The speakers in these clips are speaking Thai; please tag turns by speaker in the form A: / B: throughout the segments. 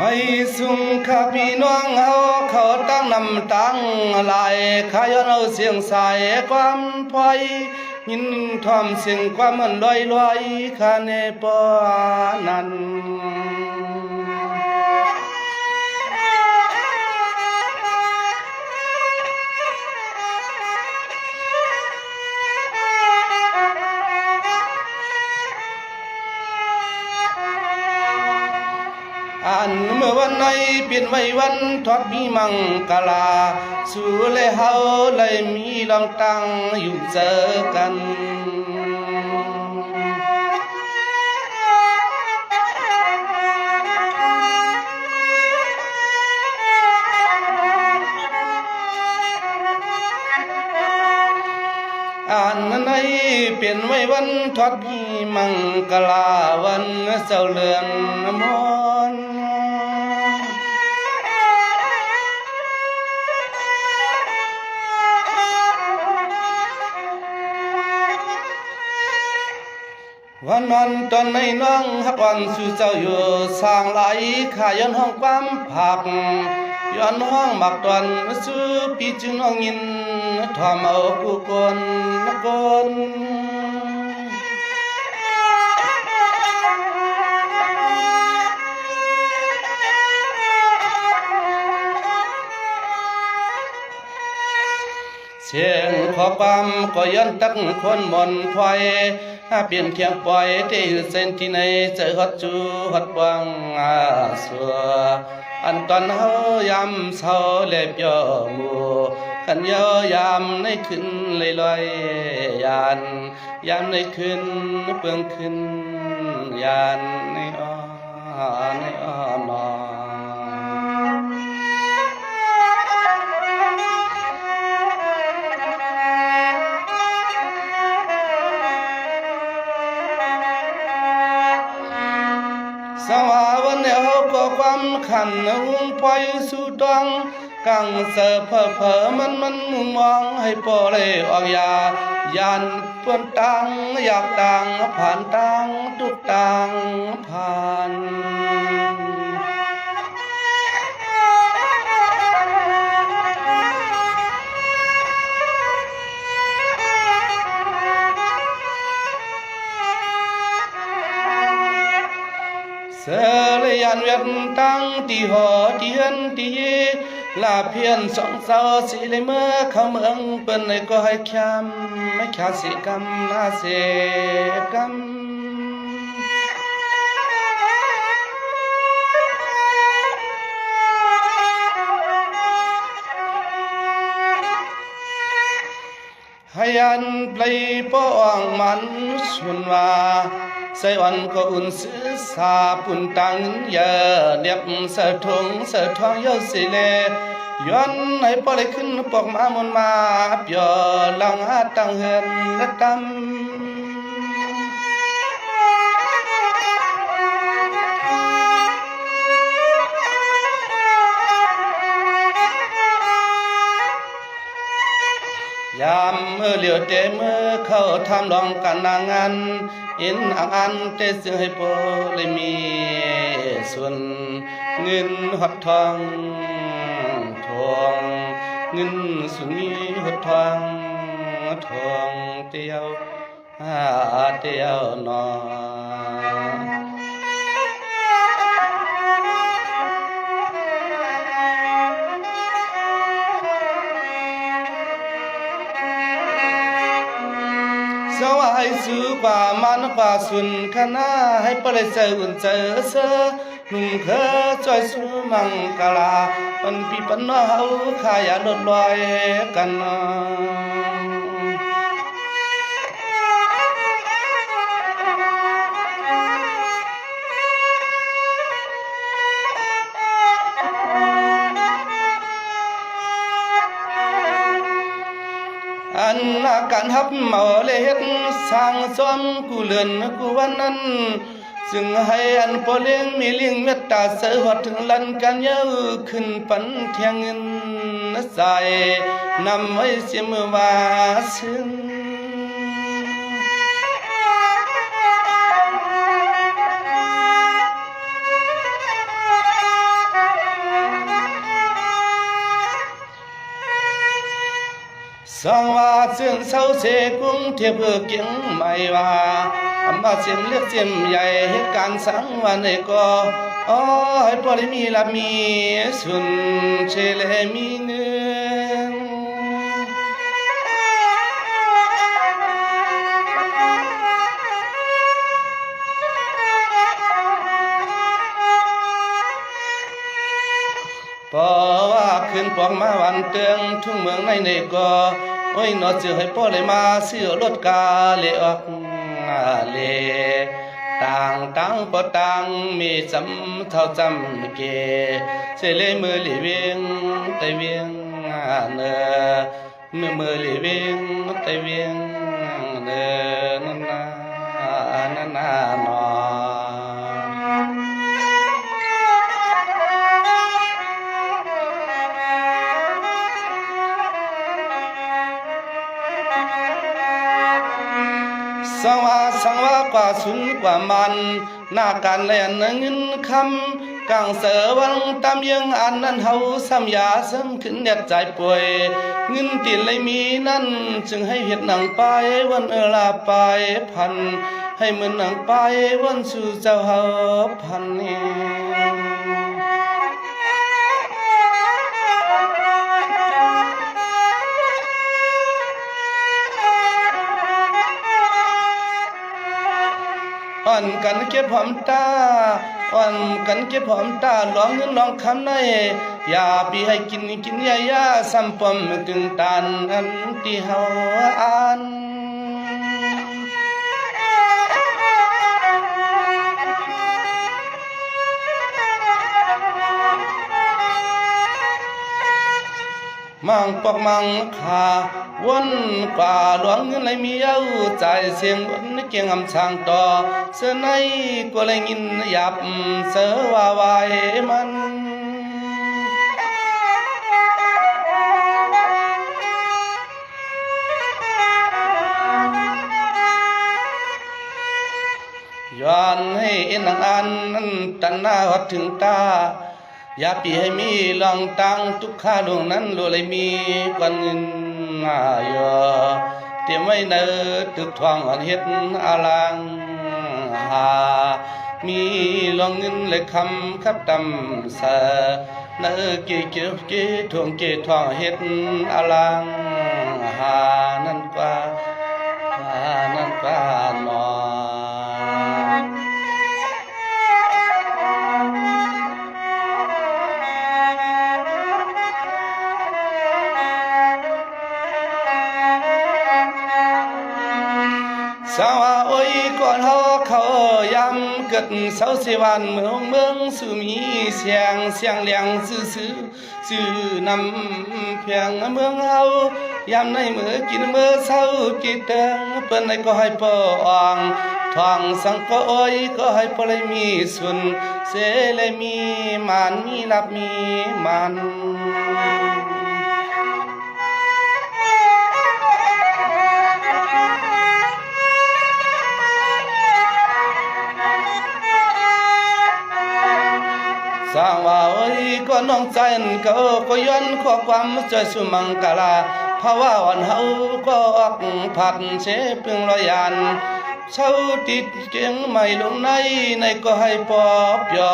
A: ไม่สุงข้าพี่น้องเฮาเขาตั้งนำตั้งลายขายเอาเสียงสายความพอยยินทอมเสียงความมันลอยคาเนปอนั้นอันเมื่อวันไหนเปลี่ยนไว้วันทอดมีมังกลาสู่เลยเฮาเลยมีลองตั้งอยู่เจอกันอันนั้นให้เปลี่ยนไว้วันทอดมีมังกลาวันเสาเลือนมนวันนั้นตอนในน้องฮักวันสู่เจ้าอยู่สร้างไหลขาย้อนห้องความผักย้อนห้องหมักตอนสู่ปีจึงน้องยินทอมเอาผู้คนนักคนเสียงขอความก็ย้อนตักคนมนพลอยเปลี่ยนเคียงปล่อยที่เส้นที่ในเจอฮัดจูฮัดวังสัวอันตอนเฮายามเศร้าเล็บย่อมูขันเยายามในขึ้นลอยยามในขึ้นเปลืองขึ้นยานในอ้อนอสวาวันเดียวก็ความขันหุ่งปล่อยสู่ตองกังเสือเผอมันมุมมองให้ปอเลยออกยานเพื่อนตังอยากตังผ่านตังทุกตังผ่านเสลยันเวียนตั้งที่หอที่เฮือนที่ลาเพียนสองเสาสีเลยเมื่อเขาเมืองเปิ้นเลยก็ให้คำไม่ขาดสิกรรมนาเสกรรมให้อันปลายป้องมันชวนว่าใส่วันก็อุ่นซื้อสาปุ่นตังเยอะเดียบเสือทงเสือทองเยอะสิเลย้อนให้ปล่อยขึ้นปอกมามุนมาเปียลังหาตังเหินและตำยามเมื่อเหลียวเตเมื่อเข้าทำลองกันนางงานอินอันเตซึ่งให้พอเลยมีส่วนเงินหดทองเงินสุนีหดทองเตียวหนอสวายสู่กว่ามันกว่าสุนคณะให้ปริเสอุ่นเจอเสนุ่งเคอจอยสู่มังกลาปันปีปันน้อเฮาขายาลดลอยกันอันอาการฮับเมาเลยเฮ็ดสร้างซ้อมกูเลือนกูวันนั้นจึงให้อันพอเลี้ยงมีเลี้ยงเมตตาเสือหัดถึงลันกันเยอะขึ้นปันเทียงเงินใส่นำไว้เสียมือว่าซึ้ง ส dương sâu xê cũng thiệp hư kiếng mày và mà xiên liếc xiêm dày hết can sáng và này có hãy bỏ đi mi là mi xuân chê lệ mi nương bỏว่าขึ้นปองมาวันเตืองทุ่งเมืองในในก็โอ้ยนอเสือให้พ่อเลยมาเสือรถกาเลออกเลต่างต่างปต่างมีจำเท่าจำเกเสเลมือลีเวียงแต่เวียงเนอมือลีเวียงแต่เวียงเนอนั่นนานั่นนานอสังวากว่าสุนกว่ามันหน้าการแลนเงินคำกลางเสือวังตามยังอันนั้นเฮาซ้ำยาซ้ำขึ้นเน็ดใจป่วยเงินตีเลยมีนั่นจึงให้เห็ดหนังไปวันลาไปพันให้เหมือนหนังไปวันสู่เจ้าเฮาพันเองอ่อนกันเก็บหอมตาอ่อนกันเก็บหอมตาลองเงินลองคำในอย่าปีให้กินยายาซ้ำปมตึงตันอันที่เฮาอ่านมังปอกมังขาวนกว่าหลวงเงินเลยมีเอาใจเสียงวนเกียงอำช่างต่อเสื้อในก็เลยยินหยับเสือว่าวายมันย้อนให้นางอันนั้นตันหน้าหดถึงตาอย่าปีให้มีลองตังทุกข้าดวงนั้นโลเลยมีกวนเงินยอเตรียมไว้เนอตึกทองอันเฮ็ดอาลังหามีลองเงินเลยคำคับตำเสเนอเกี่ทวงเกี่ทองเฮ็ดอาลังหานั่นกว่าหนอสาวโอ้ยก่อนเขายำเกิดเสาสิวันเมืองสุมีเสียงเลียงซื่อนำเพียงเมืองเฮายำในมือกินมือเศร้ากิเติงเปิ้นในก็ให้ปองทองสังก็โอ้ยก็ให้ปเลยมีส่วนเสเลยมีมันมีลับมีมันสร้างว่าโอ้ยก็น้องใจก็ย้อนข้อความใจสุมังกาลาภาวะวันเฮาก็ออกผัดเสเพียงรอยันเช้าติดเกียงไม่ลงในก็ให้ปอบย่อ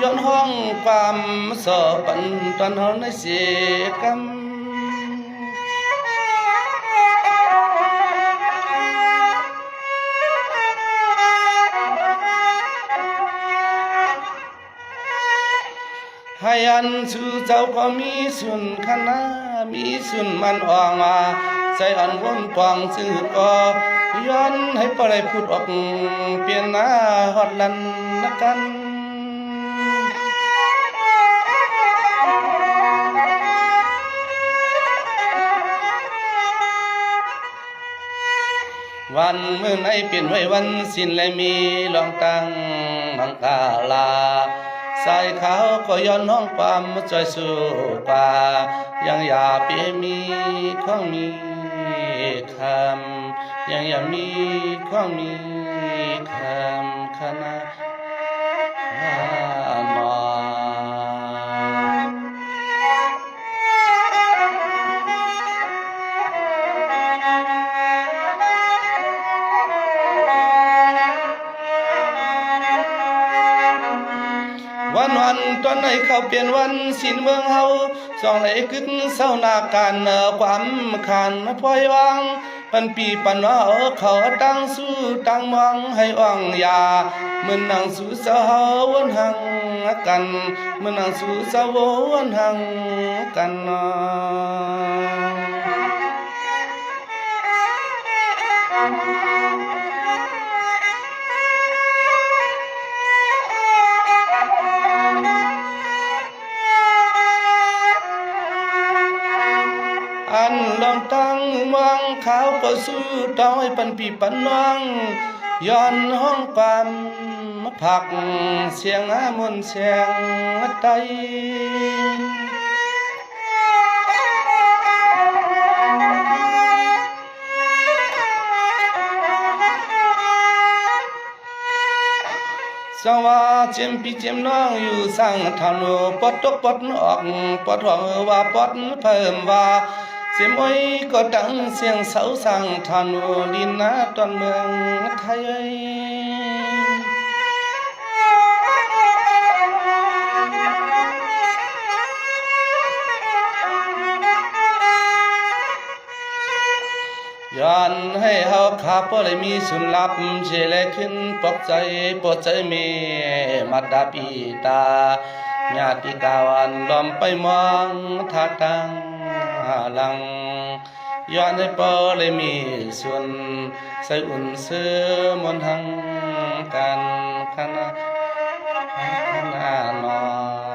A: ย้อนห้องความสอปันตอนเฮาในเสียกรรมให้อันสู่เจ้าก็มีส่วนคณะมีส่วนมันออกมาใจอันวนปองซื่อก็ย้อนให้ปล่อยพูดออกเปลี่ยนหน้าฮอดลันนักกันวันมื้อไหนเปลี่ยนไว้วันสิ้นและมีลองตั้งมังกาลาสายขาวก็ย้อนห้องความใจสู่ป่ายังอย่าเปียมีของมีคำยังอย่ามีของมีคำคณะนอ วันตอนไหนเขาเปลี่ยนวันสิ้นเมืองเฮาสองไหนกึกเศร้านาการความขันพลอยวางปันปีปันว่าเขาตั้งสู้ตั้งมองให้อ่องยาเมื่อนั่งสู้เศร้าวนหังกันเมื่อนั่งสู้เศร้าวนหังกันอันลองตั้งมองขาวก็สู้ต้อยปันปีปันน้องย้อนห้องปั๊มผักเสียงมนเสียงไตสว่าเจียมปีเจียมน้องอยู่สั่งทำโนปดตกปดออกปดหัวว่าปดเพิ่มว่าเสียมอ้อยก็ดังเสียงเสาสั่งทำโนดินนาตอนเมืองไทยย้อนให้เฮาขาบ่ได้มีสุนลับเจแลขึ้นปลอบใจปลอบใจเมมัดดาปีตาญาติกาวันล้อมไปมองทาตังหลังย้อนให้บ่ได้มีส่วนใส่อุ่นเสื้อมนหังกันคณะนอน